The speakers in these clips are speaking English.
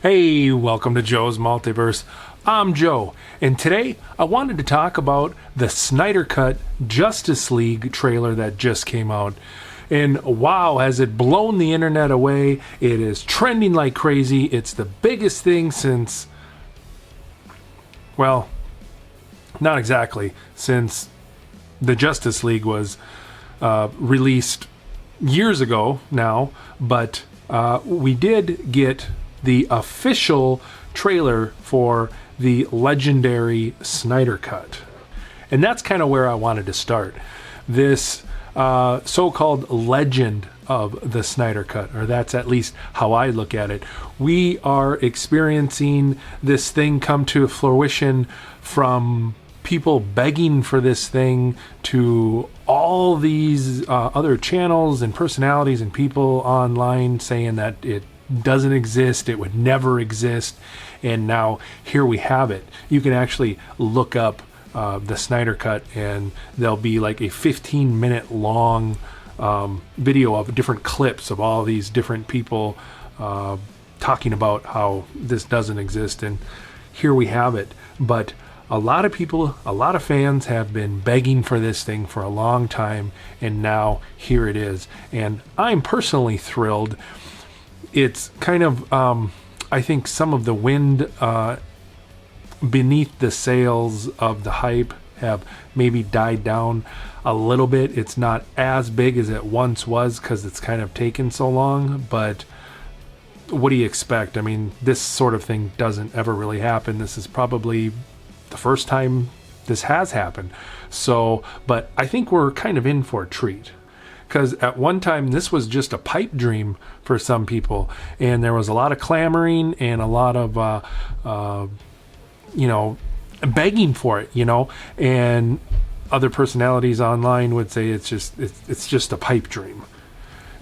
Hey, welcome to Joe's Multiverse. I'm Joe, and today I wanted to talk about the Snyder Cut Justice League trailer that just came out. And wow, has it blown the internet away. It is trending like crazy. It's the biggest thing since, well, not exactly, since the Justice League was released years ago now, but we did get the official trailer for the legendary Snyder Cut. And that's kind of where I wanted to start. This so-called legend of the Snyder Cut, or that's at least how I look at it. We are experiencing this thing come to fruition from people begging for this thing to all these other channels and personalities and people online saying that it doesn't exist, it would never exist, and now here we have it. You can actually look up the Snyder Cut, and there'll be like a 15-minute long video of different clips of all these different people talking about how this doesn't exist, and here we have it. But a lot of people, a lot of fans have been begging for this thing for a long time, and now here it is. And I'm personally thrilled. It's kind of, I think some of the wind beneath the sails of the hype have maybe died down a little bit. It's not as big as it once was because it's kind of taken so long, but what do you expect? I mean, this sort of thing doesn't ever really happen. This is probably the first time this has happened. So, but I think we're kind of in for a treat. Because at one time, this was just a pipe dream for some people. And there was a lot of clamoring and a lot of, begging for it, And other personalities online would say it's just a pipe dream.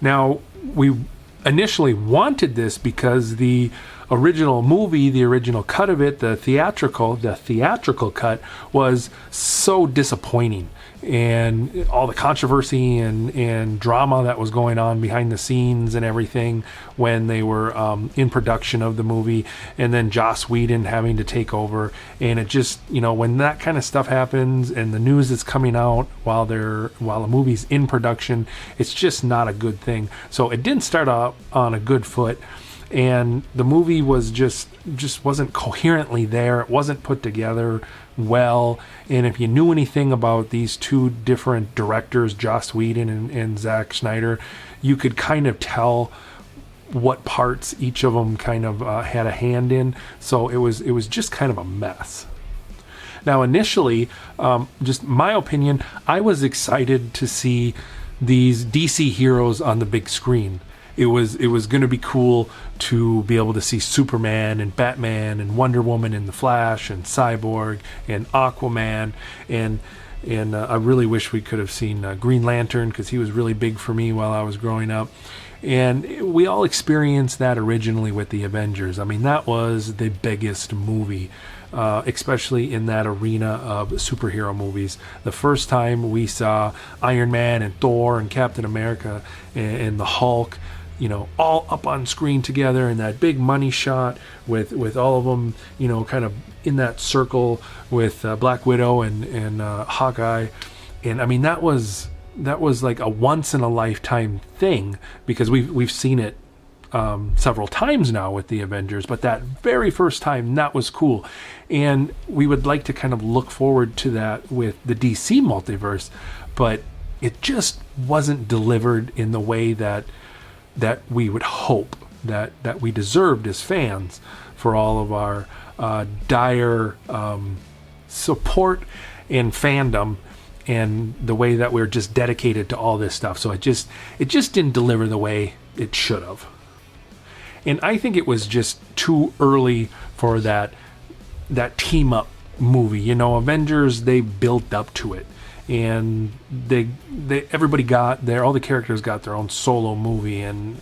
Now, we initially wanted this because the original movie, the original cut of it, the theatrical cut was so disappointing, and all the controversy and drama that was going on behind the scenes and everything when they were in production of the movie, and then Joss Whedon having to take over, and it just, when that kind of stuff happens and the news is coming out while the movie's in production, it's just not a good thing. So it didn't start out on a good foot. And the movie was just wasn't coherently there. It wasn't put together well. And if you knew anything about these two different directors, Joss Whedon and Zack Snyder, you could kind of tell what parts each of them kind of had a hand in. So it was just kind of a mess. Now, initially, just my opinion, I was excited to see these DC heroes on the big screen. It was going to be cool to be able to see Superman and Batman and Wonder Woman and the Flash and Cyborg and Aquaman, and I really wish we could have seen Green Lantern, because he was really big for me while I was growing up. And we all experienced that originally with the Avengers. I mean, that was the biggest movie, especially in that arena of superhero movies. The first time we saw Iron Man and Thor and Captain America and the Hulk, all up on screen together in that big money shot with all of them, kind of in that circle with Black Widow and Hawkeye. And I mean, that was like a once in a lifetime thing, because we've seen it several times now with the Avengers, but that very first time, that was cool. And we would like to kind of look forward to that with the DC multiverse, but it just wasn't delivered in the way that we would hope that we deserved as fans, for all of our dire support and fandom, and the way that we're just dedicated to all this stuff. So it just didn't deliver the way it should have. And I think it was just too early for that team up movie. Avengers, they built up to it. And they everybody got there, all the characters got their own solo movie, and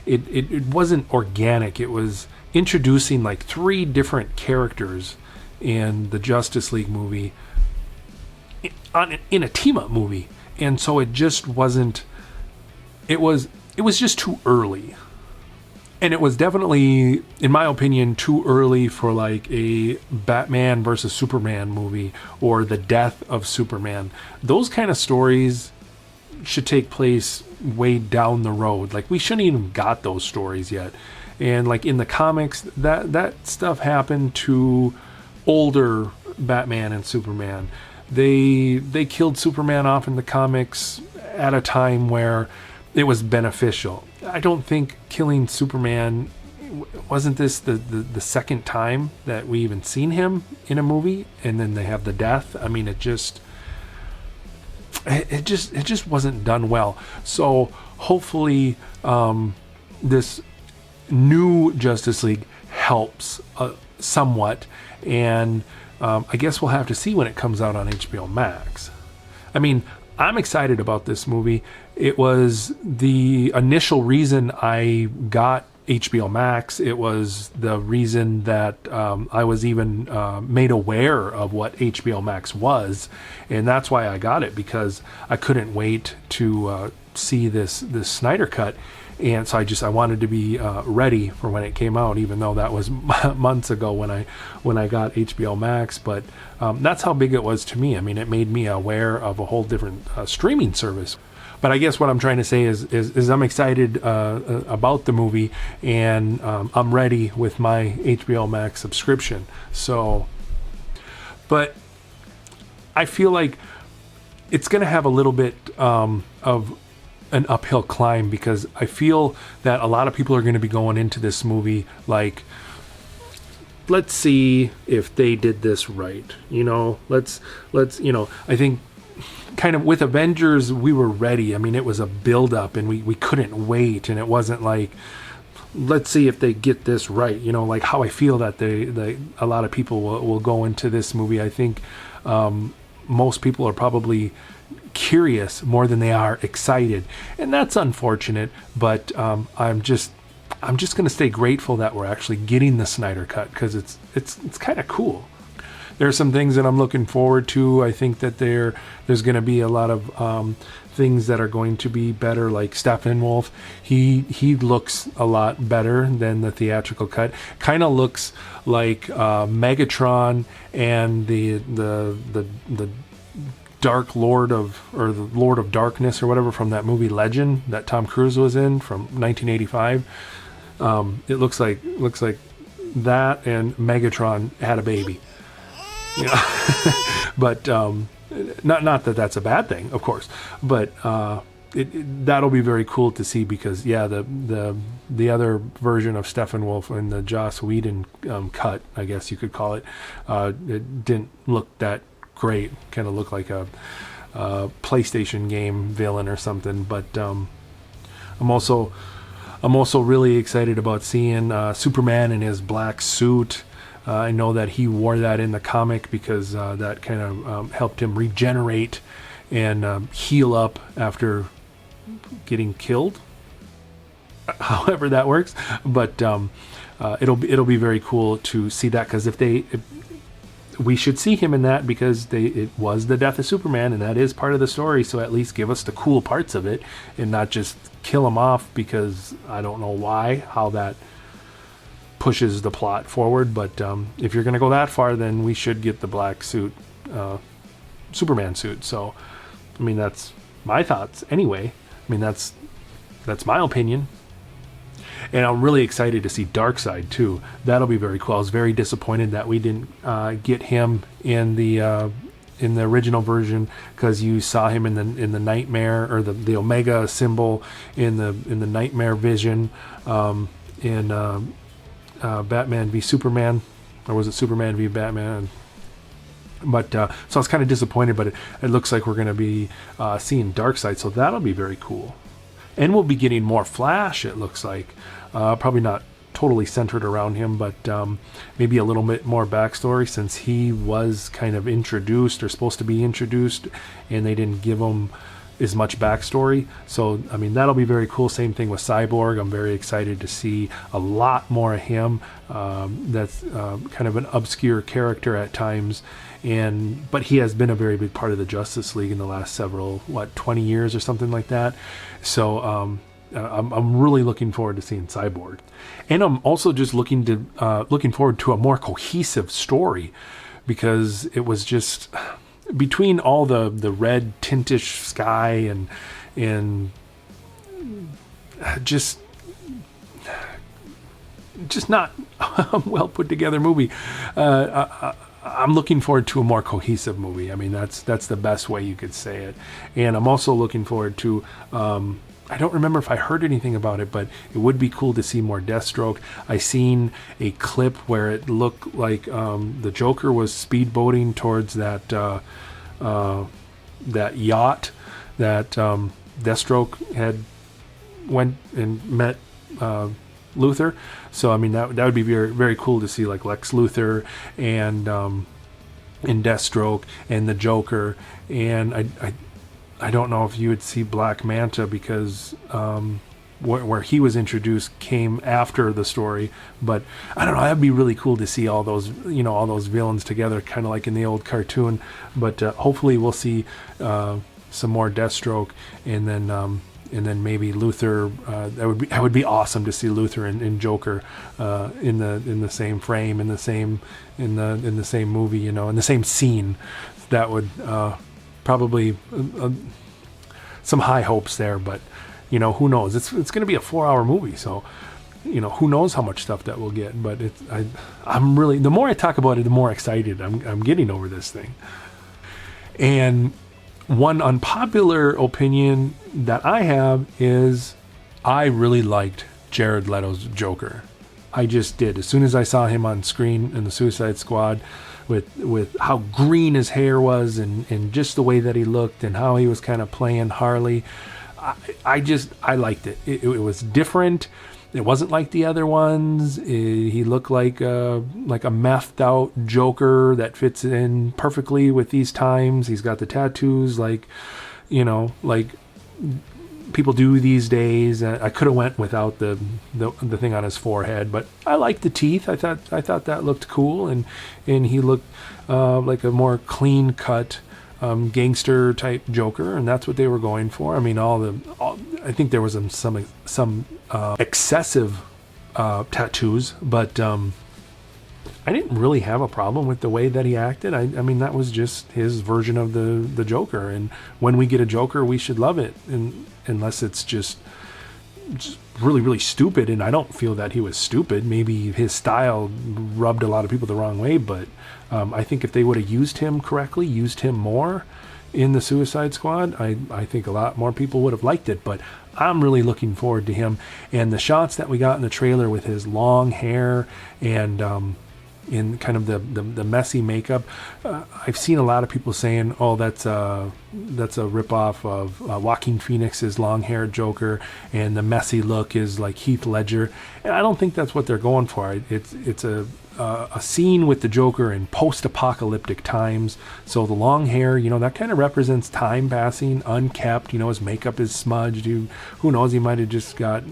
it wasn't organic. It was introducing like 3 different characters in the Justice League movie in a team up movie, and so it just wasn't. It was just too early. And it was definitely, in my opinion, too early for like a Batman versus Superman movie or the death of Superman. Those kind of stories should take place way down the road. Like, we shouldn't even got those stories yet. And like in the comics, that stuff happened to older Batman and Superman. They killed Superman off in the comics at a time where it was beneficial. I don't think killing Superman, wasn't this the second time that we even seen him in a movie, and then they have the death. I mean, it just wasn't done well. So hopefully this new Justice League helps somewhat, and I guess we'll have to see when it comes out on HBO Max. I mean, I'm excited about this movie. It was the initial reason I got HBO Max. It was the reason that I was even made aware of what HBO Max was, and that's why I got it, because I couldn't wait to see this Snyder Cut. And so I wanted to be ready for when it came out, even though that was months ago when I got HBO Max. But that's how big it was to me. I mean, it made me aware of a whole different streaming service. But I guess what I'm trying to say is I'm excited about the movie, and I'm ready with my HBO Max subscription. So, but I feel like it's going to have a little bit of an uphill climb, because I feel that a lot of people are going to be going into this movie like, let's see if they did this right, let's I think kind of with Avengers we were ready. I mean, it was a build up and we couldn't wait, and it wasn't like, let's see if they get this right, like how I feel that a lot of people will go into this movie. I think most people are probably curious more than they are excited, and that's unfortunate, but I'm just going to stay grateful that we're actually getting the Snyder Cut, because it's kind of cool. There are some things that I'm looking forward to. I think that there's going to be a lot of things that are going to be better, like Steppenwolf. He looks a lot better than the theatrical cut. Kind of looks like Megatron and the Dark Lord or the Lord of Darkness or whatever from that movie Legend that Tom Cruise was in from 1985. It looks like that and Megatron had a baby. But not that that's a bad thing, of course. But that'll be very cool to see, because the other version of Steppenwolf in the Joss Whedon cut, I guess you could call it, it didn't look that great. Kind of looked like a PlayStation game villain or something. But I'm also really excited about seeing Superman in his black suit. I know that he wore that in the comic because that kind of helped him regenerate and heal up after getting killed. However that works, but it'll be very cool to see that, because we should see him in that, because it was the death of Superman, and that is part of the story. So at least give us the cool parts of it, and not just kill him off, because I don't know how that pushes the plot forward. But if you're going to go that far, then we should get the black suit, Superman suit. So, I mean, that's my thoughts anyway. I mean, that's my opinion. And I'm really excited to see Darkseid too. That'll be very cool. I was very disappointed that we didn't get him in the original version, because you saw him in the Nightmare, or the Omega symbol in the Nightmare vision in Batman v Superman, or was it Superman v Batman? But so I was kind of disappointed, but it looks like we're going to be seeing Darkseid, so that'll be very cool. And we'll be getting more Flash, it looks like. Probably not totally centered around him, but maybe a little bit more backstory, since he was kind of introduced, or supposed to be introduced, and they didn't give him as much backstory. So, I mean, that'll be very cool. Same thing with Cyborg. I'm very excited to see a lot more of him. That's kind of an obscure character at times, but he has been a very big part of the Justice League in the last 20 years or something like that. So I'm really looking forward to seeing Cyborg, and I'm also just looking forward to a more cohesive story, because it was just between all the red tintish sky and just not a well put together movie. I'm looking forward to a more cohesive movie. I mean, that's the best way you could say it. And I'm also looking forward to, I don't remember if I heard anything about it, but it would be cool to see more Deathstroke. I seen a clip where it looked like the Joker was speedboating towards that yacht that Deathstroke had went and met Luthor. So I mean, that would be very, very cool to see, like Lex Luthor and Deathstroke and the Joker. And I don't know if you would see Black Manta, because where he was introduced came after the story. But I don't know, that'd be really cool to see all those villains together, kind of like in the old cartoon. But hopefully we'll see some more Deathstroke, and then maybe Luthor. That would be awesome to see Luthor and Joker in the same frame, in the same movie, in the same scene. That would probably some high hopes there, but who knows? It's going to be a 4-hour movie, so who knows how much stuff that we'll get. But I'm really, the more I talk about it, the more excited I'm getting over this thing. And one unpopular opinion that I have is I really liked Jared Leto's Joker. I just did. As soon as I saw him on screen in the Suicide Squad, with how green his hair was and just the way that he looked and how he was kind of playing Harley, I liked it. It was different. It wasn't like the other ones. He looked like a methed out Joker that fits in perfectly with these times. He's got the tattoos like people do these days. I could have went without the thing on his forehead, but I liked the teeth. I thought that looked cool, and he looked like a more clean cut gangster type Joker, and that's what they were going for. I mean, I think there was some excessive tattoos, but I didn't really have a problem with the way that he acted. I mean, that was just his version of the Joker, and when we get a Joker, we should love it, unless it's just really, really stupid. And I don't feel that he was stupid. Maybe his style rubbed a lot of people the wrong way, but I think if they would have used him correctly, used him more in the Suicide Squad, I think a lot more people would have liked it. But I'm really looking forward to him, and the shots that we got in the trailer with his long hair and in kind of the messy makeup. I've seen a lot of people saying, "Oh, that's a ripoff of Joaquin Phoenix's long-haired Joker, and the messy look is like Heath Ledger." And I don't think that's what they're going for. It's a scene with the Joker in post-apocalyptic times. So the long hair, that kind of represents time passing, unkept. His makeup is smudged. Who knows? He might have just got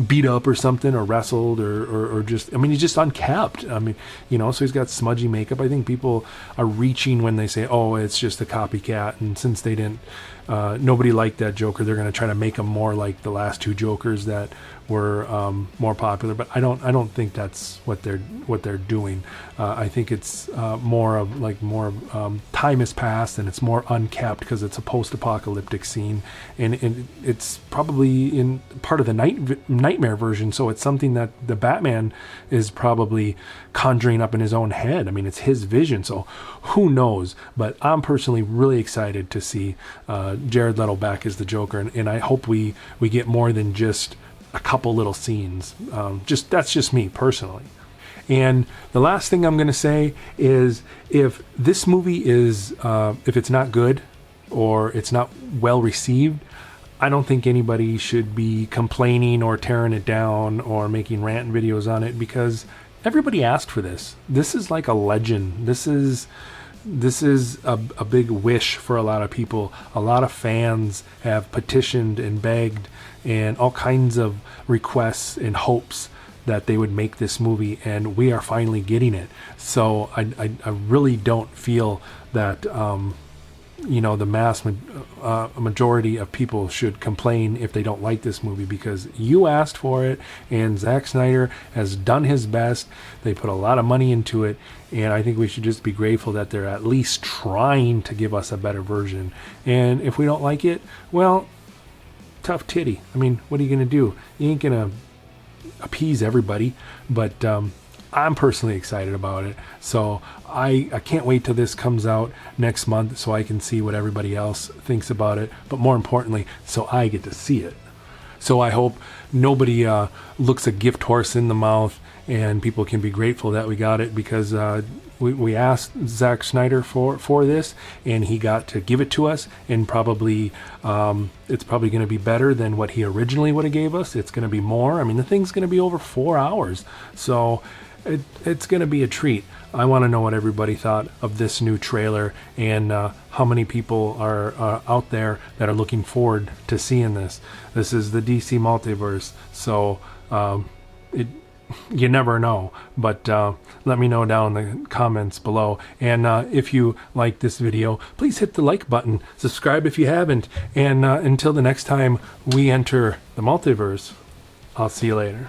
beat up or something, or wrestled, or just, I mean, he's just unkept. I mean, so he's got smudgy makeup. I think people are reaching when they say, oh, it's just a copycat. And since they didn't, nobody liked that Joker, they're going to try to make him more like the last two Jokers that were more popular. But I don't think that's what they're doing. I think it's more time has passed, and it's more unkept because it's a post-apocalyptic scene, and it's probably in part of the nightmare version. So it's something that the Batman is probably conjuring up in his own head. I mean, it's his vision. So who knows? But I'm personally really excited to see Jared Leto back as the Joker, and I hope we get more than just a couple little scenes. That's just me personally. And the last thing I'm going to say is, if this movie is, if it's not good or it's not well received, I don't think anybody should be complaining or tearing it down or making rant videos on it, because everybody asked for this. This is like a legend. This is a big wish for a lot of people. A lot of fans have petitioned and begged and all kinds of requests and hopes that they would make this movie, and we are finally getting it. So I really don't feel that the majority of people should complain if they don't like this movie, because you asked for it, and Zack Snyder has done his best. They put a lot of money into it, and I think we should just be grateful that they're at least trying to give us a better version. And if we don't like it, well, tough titty. I mean, what are you going to do? You ain't going to appease everybody, but I'm personally excited about it. So I can't wait till this comes out next month so I can see what everybody else thinks about it. But more importantly, so I get to see it. So I hope nobody looks a gift horse in the mouth, and people can be grateful that we got it, because we asked Zack Snyder for this, and he got to give it to us, and probably it's probably going to be better than what he originally would have gave us. It's going to be more. I mean, the thing's going to be over 4 hours, so it's going to be a treat. I want to know what everybody thought of this new trailer, and how many people are out there that are looking forward to seeing this. This is the DC multiverse, so you never know. But let me know down in the comments below. And if you like this video, please hit the like button. Subscribe if you haven't. And until the next time we enter the multiverse, I'll see you later.